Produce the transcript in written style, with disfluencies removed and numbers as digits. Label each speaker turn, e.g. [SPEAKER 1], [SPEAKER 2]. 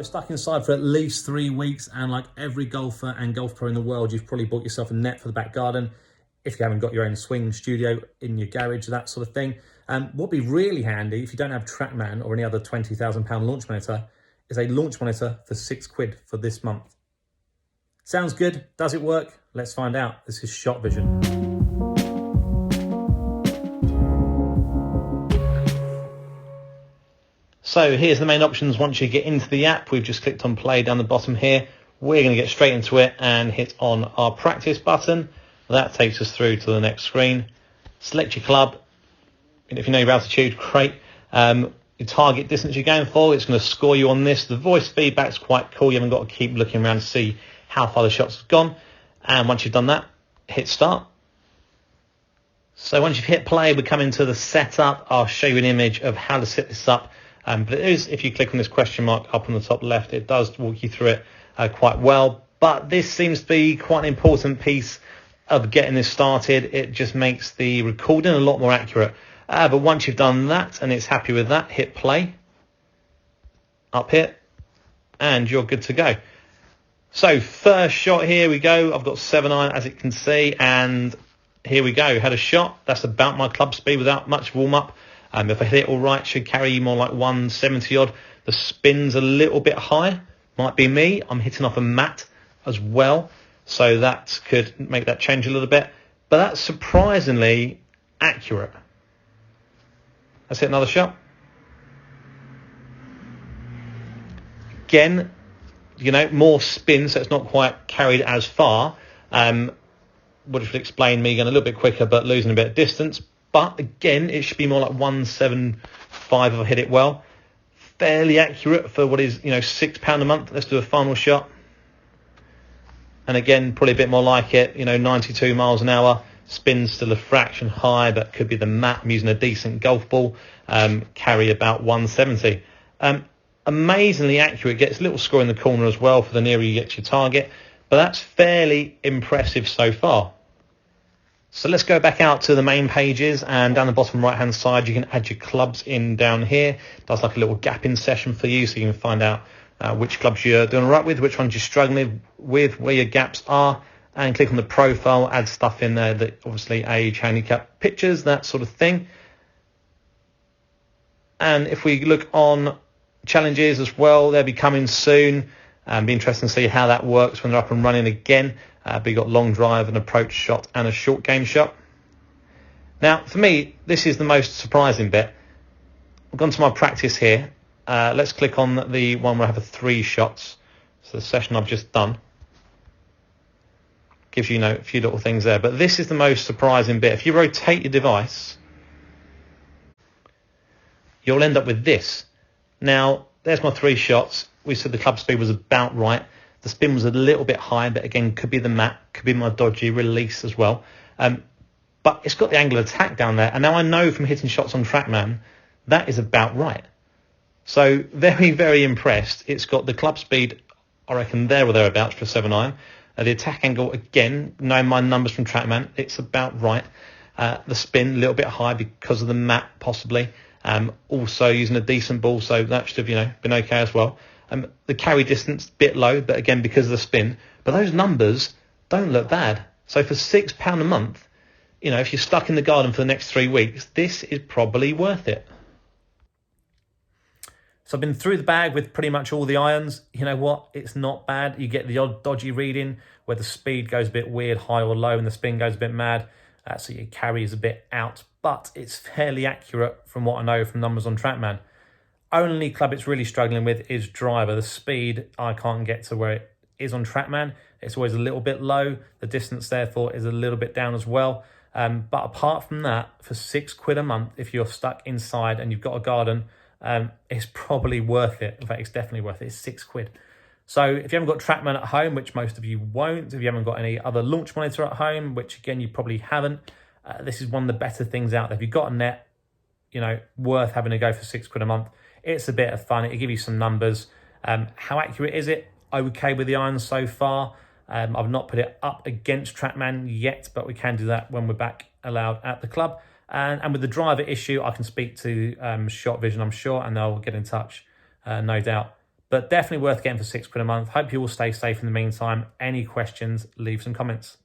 [SPEAKER 1] stuck inside for at least 3 weeks, and like every golfer and golf pro in the world, you've probably bought yourself a net for the back garden if you haven't got your own swing studio in your garage, that sort of thing. What'd be really handy if you don't have TrackMan or any other £20,000 launch monitor is a launch monitor for £6 for this month. Sounds good? Does it work? Let's find out. This is Shot Vision. So here's the main options once you get into the app. We've just clicked on play down the bottom here. We're going to get straight into it and hit on our practice button. That takes us through to the next screen. Select your club. And if you know your altitude, great. Your target distance you're going for, it's going to score you on this. The voice feedback's quite cool. You haven't got to keep looking around to see how far the shots have gone. And once you've done that, hit start. So once you've hit play, we come into the setup. I'll show you an image of how to set this up. But it is, if you click on this question mark up on the top left, it does walk you through it quite well. But this seems to be quite an important piece of getting this started. It just makes the recording a lot more accurate. But once you've done that and it's happy with that, hit play up here and you're good to go. So first shot, here we go. I've got 7-iron as it can see, and here we go. Had a shot. That's about my club speed without much warm up. If I hit it all right, should carry more like 170 odd. The spin's a little bit high. Might be me. I'm hitting off a mat as well, so that could make that change a little bit. But that's surprisingly accurate. Let's hit another shot. Again, you know, more spin, so it's not quite carried as far. Would have explained me going a little bit quicker, but losing a bit of distance. But again, it should be more like 175 if I hit it well. Fairly accurate for what is, £6 a month. Let's do a final shot. And again, probably a bit more like it, 92 miles an hour. Spin's still a fraction high, but could be the mat. I'm using a decent golf ball. Carry about 170. Amazingly accurate. Gets a little score in the corner as well for the nearer you get to your target. But that's fairly impressive so far. So let's go back out to the main pages, and down the bottom right hand side you can add your clubs in down here. It does like a little gap in session for you, so you can find out which clubs you're doing all right with, which ones you're struggling with, where your gaps are, and click on the profile, add stuff in there that obviously age, handicap, pictures, that sort of thing. And if we look on challenges as well, they'll be coming soon. Be interesting to see how that works when they're up and running again. But you've got long drive, an approach shot and a short game shot. Now, for me, this is the most surprising bit. I've gone to my practice here. Let's click on the one where I have 3 shots. So the session I've just done. Gives you, a few little things there. But this is the most surprising bit. If you rotate your device, you'll end up with this. Now, there's my 3 shots. We said the club speed was about right. The spin was a little bit high, but again, could be the mat, could be my dodgy release as well. But it's got the angle of attack down there. And now I know from hitting shots on TrackMan, that is about right. So very, very impressed. It's got the club speed, I reckon, there or thereabouts for a 7-iron. The attack angle, again, knowing my numbers from TrackMan, it's about right. The spin, a little bit high because of the mat, possibly. Also using a decent ball, so that should have, been okay as well. The carry distance, bit low, but again, because of the spin. But those numbers don't look bad. So for £6 a month, if you're stuck in the garden for the next 3 weeks, this is probably worth it. So I've been through the bag with pretty much all the irons. You know what? It's not bad. You get the odd dodgy reading where the speed goes a bit weird, high or low, and the spin goes a bit mad. So your carry is a bit out. But it's fairly accurate from what I know from numbers on TrackMan. Only club it's really struggling with is driver. The speed, I can't get to where it is on TrackMan. It's always a little bit low. The distance, therefore, is a little bit down as well. But apart from that, for £6 a month, if you're stuck inside and you've got a garden, it's probably worth it. In fact, it's definitely worth it. It's £6. So if you haven't got TrackMan at home, which most of you won't, if you haven't got any other launch monitor at home, which again, you probably haven't, this is one of the better things out there. If you've got a net, worth having to go for £6 a month. It's a bit of fun. It'll give you some numbers. How accurate is it? Okay with the irons so far. I've not put it up against TrackMan yet, but we can do that when we're back allowed at the club. And with the driver issue, I can speak to Shot Vision, I'm sure, and they'll get in touch, no doubt. but definitely worth getting for £6 a month. Hope you all stay safe in the meantime. Any questions, leave some comments.